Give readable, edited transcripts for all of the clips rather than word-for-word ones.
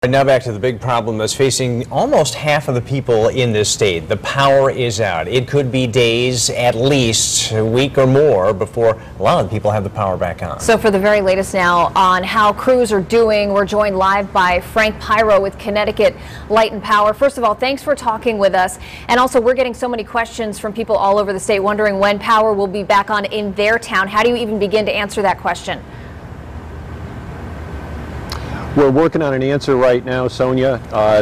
Now back to the big problem that's facing almost half of the people in this state. The power is out. It could be days, at least a week or more, before a lot of the people have the power back on. So for the very latest now on how crews are doing, we're joined live by Frank Poirot with Connecticut Light and Power. First of all, thanks for talking with us. And also, we're getting so many questions from people all over the state wondering when power will be back on in their town. How do you even begin to answer that question? We're working on an answer right now, Sonia.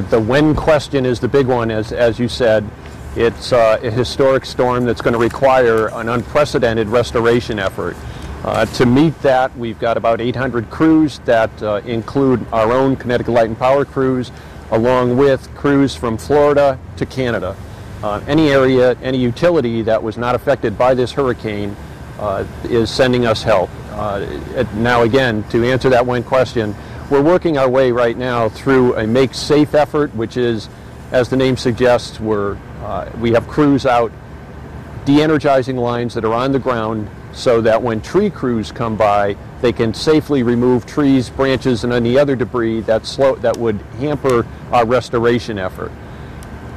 The when question is the big one, as you said. It's a historic storm that's going to require an unprecedented restoration effort. To meet that, we've got about 800 crews that include our own Connecticut Light and Power crews, along with crews from Florida to Canada. Any area, any utility that was not affected by this hurricane is sending us help. Now again, to answer that when question, we're working our way right now through a make safe effort, which is, as the name suggests, we have crews out de-energizing lines that are on the ground so that when tree crews come by, they can safely remove trees, branches, and any other debris that would hamper our restoration effort.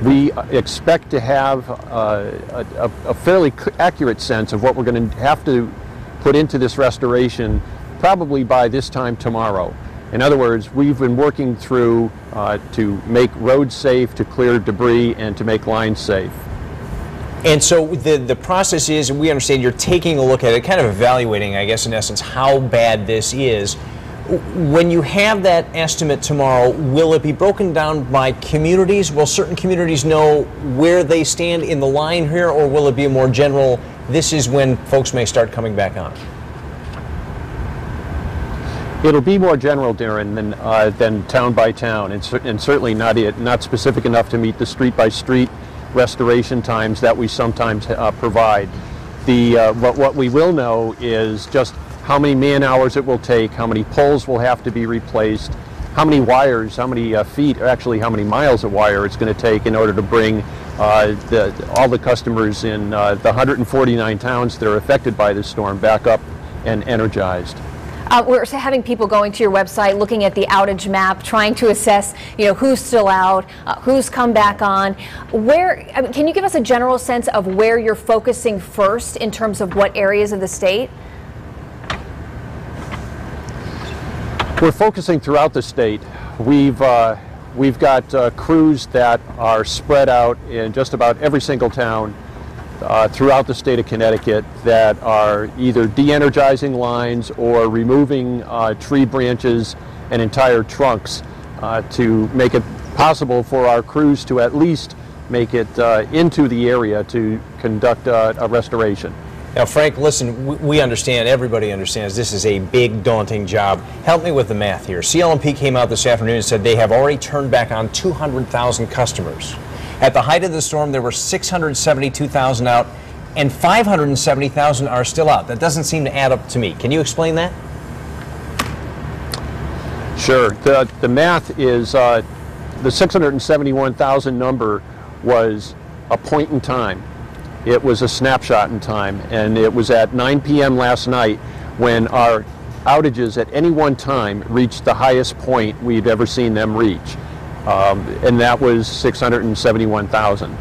We expect to have a fairly accurate sense of what we're going to have to put into this restoration probably by this time tomorrow. In other words, we've been working through to make roads safe, to clear debris, and to make lines safe. And so the process is, and we understand you're taking a look at it, kind of evaluating, I guess, in essence, how bad this is. When you have that estimate tomorrow, will it be broken down by communities? Will certain communities know where they stand in the line here, or will it be a more general, this is when folks may start coming back on? It'll be more general, Darren, than town by town, and certainly not specific enough to meet the street-by-street restoration times that we sometimes provide. What we will know is just how many man-hours it will take, how many poles will have to be replaced, how many wires, how many feet, or actually how many miles of wire it's going to take in order to bring all the customers in the 149 towns that are affected by this storm back up and energized. We're having people going to your website, looking at the outage map, trying to assess, who's still out, who's come back on. Can you give us a general sense of where you're focusing first in terms of what areas of the state? We're focusing throughout the state. We've got crews that are spread out in just about every single town throughout the state of Connecticut that are either de-energizing lines or removing tree branches and entire trunks to make it possible for our crews to at least make it into the area to conduct a restoration. Now, Frank, listen, we understand, everybody understands this is a big, daunting job. Help me with the math here. CL&P came out this afternoon and said they have already turned back on 200,000 customers. At the height of the storm, there were 672,000 out, and 570,000 are still out. That doesn't seem to add up to me. Can you explain that? Sure. The math is the 671,000 number was a point in time. It was a snapshot in time, and it was at 9 p.m. last night when our outages at any one time reached the highest point we've ever seen them reach. And that was 671,000.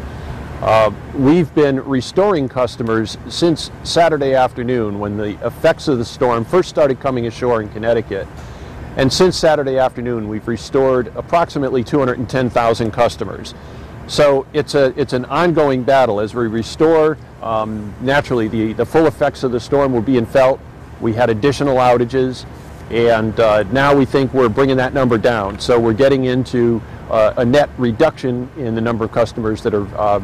We've been restoring customers since Saturday afternoon when the effects of the storm first started coming ashore in Connecticut. And since Saturday afternoon, we've restored approximately 210,000 customers. So it's an ongoing battle. As we restore, naturally the full effects of the storm will be felt. We had additional outages, and now we think we're bringing that number down. So we're getting into a net reduction in the number of customers that are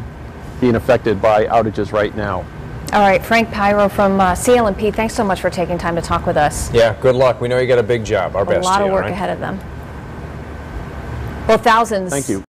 being affected by outages right now. All right, Frank Poirot from CL&P, thanks so much for taking time to talk with us. Yeah, good luck. We know you got a big job. Our best to you. A lot of work ahead of them. Well, thousands. Thank you.